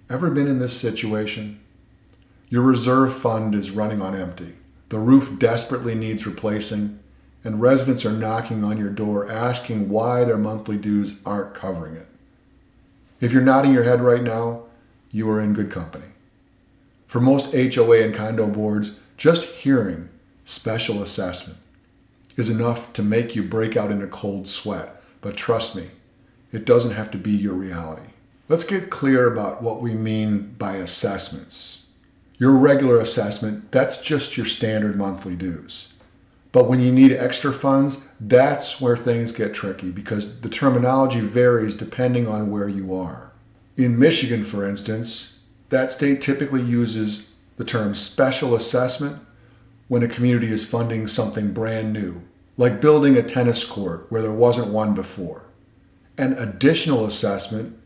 Ever been in this situation? Your reserve fund is running on empty. The roof desperately needs replacing, and residents are knocking on your door asking why their monthly dues aren't covering it. If you're nodding your head right now, you are in good company. For most HOA and condo boards, just hearing special assessment is enough to make you break out in a cold sweat. But trust me, it doesn't have to be your reality. Let's get clear about what we mean by assessments. Your regular assessment, that's just your standard monthly dues. But when you need extra funds, that's where things get tricky because the terminology varies depending on where you are. In Michigan, for instance, that state typically uses the term special assessment when a community is funding something brand new, like building a tennis court where there wasn't one before. An additional assessment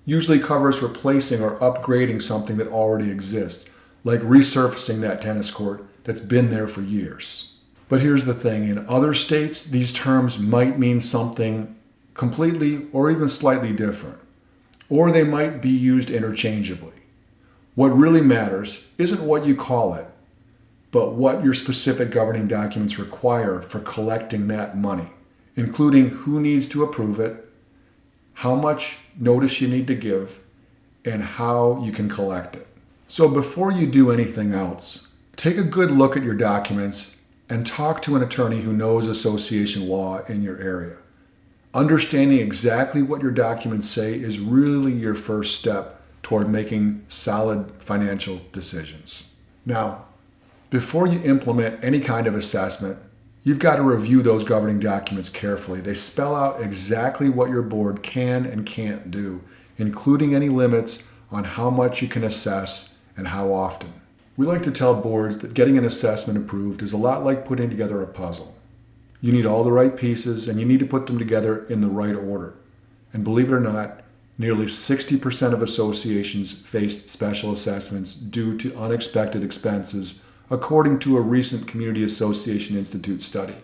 usually covers replacing or upgrading something that already exists, like resurfacing that tennis court that's been there for years. But here's the thing, in other states, these terms might mean something completely or even slightly different, or they might be used interchangeably. What really matters isn't what you call it, but what your specific governing documents require for collecting that money, including who needs to approve it, how much notice you need to give, and how you can collect it. So before you do anything else, take a good look at your documents and talk to an attorney who knows association law in your area. Understanding exactly what your documents say is really your first step toward making solid financial decisions. Now, before you implement any kind of assessment, you've got to review those governing documents carefully. They spell out exactly what your board can and can't do, including any limits on how much you can assess and how often. We like to tell boards that getting an assessment approved is a lot like putting together a puzzle. You need all the right pieces and you need to put them together in the right order. And believe it or not, nearly 60% of associations faced special assessments due to unexpected expenses, according to a recent Community Association Institute study.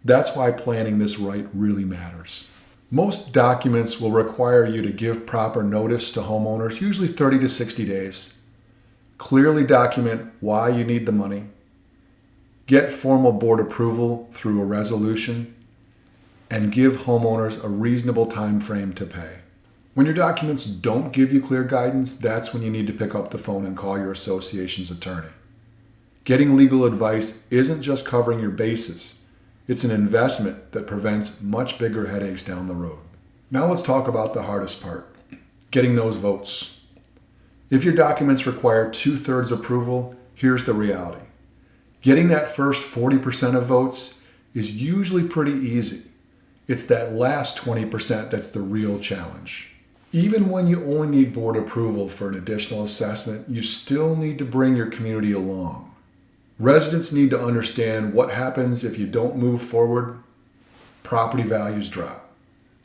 That's why planning this right really matters. Most documents will require you to give proper notice to homeowners, usually 30 to 60 days. Clearly document why you need the money. Get formal board approval through a resolution, and give homeowners a reasonable time frame to pay. When your documents don't give you clear guidance, that's when you need to pick up the phone and call your association's attorney. Getting legal advice isn't just covering your bases. It's an investment that prevents much bigger headaches down the road. Now let's talk about the hardest part, getting those votes. If your documents require 2/3 approval, here's the reality. Getting that first 40% of votes is usually pretty easy. It's that last 20% that's the real challenge. Even when you only need board approval for an additional assessment, you still need to bring your community along. Residents need to understand what happens if you don't move forward. Property values drop.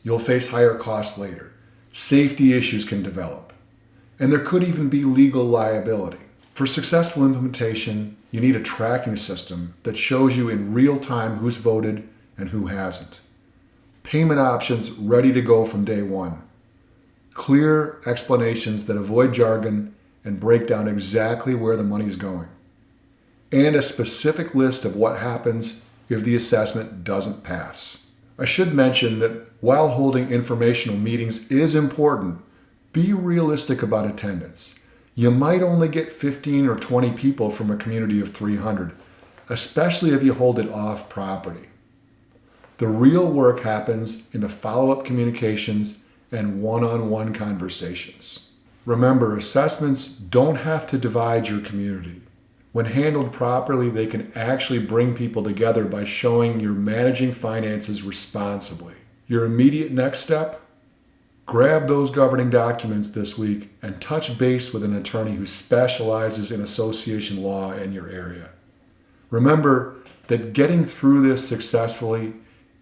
You'll face higher costs later. Safety issues can develop. And there could even be legal liability. For successful implementation, you need a tracking system that shows you in real time who's voted and who hasn't. Payment options ready to go from day one. Clear explanations that avoid jargon and break down exactly where the money's going. And a specific list of what happens if the assessment doesn't pass. I should mention that while holding informational meetings is important, be realistic about attendance. You might only get 15 or 20 people from a community of 300, especially if you hold it off property. The real work happens in the follow-up communications and one-on-one conversations. Remember, assessments don't have to divide your community. When handled properly, they can actually bring people together by showing you're managing finances responsibly. Your immediate next step? Grab those governing documents this week and touch base with an attorney who specializes in association law in your area. Remember that getting through this successfully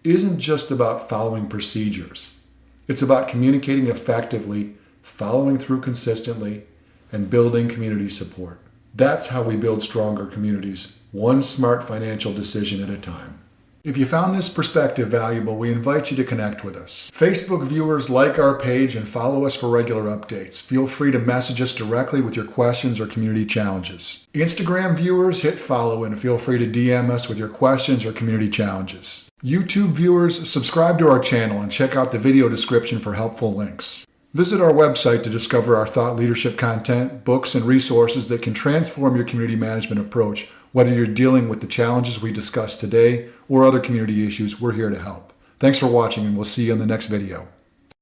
isn't just about following procedures. It's about communicating effectively, following through consistently, and building community support. That's how we build stronger communities, one smart financial decision at a time. If you found this perspective valuable, we invite you to connect with us. Facebook viewers, like our page and follow us for regular updates. Feel free to message us directly with your questions or community challenges. Instagram viewers, hit follow and feel free to DM us with your questions or community challenges. YouTube viewers, subscribe to our channel and check out the video description for helpful links. Visit our website to discover our thought leadership content, books, and resources that can transform your community management approach. Whether you're dealing with the challenges we discussed today or other community issues, we're here to help. Thanks for watching, and we'll see you in the next video.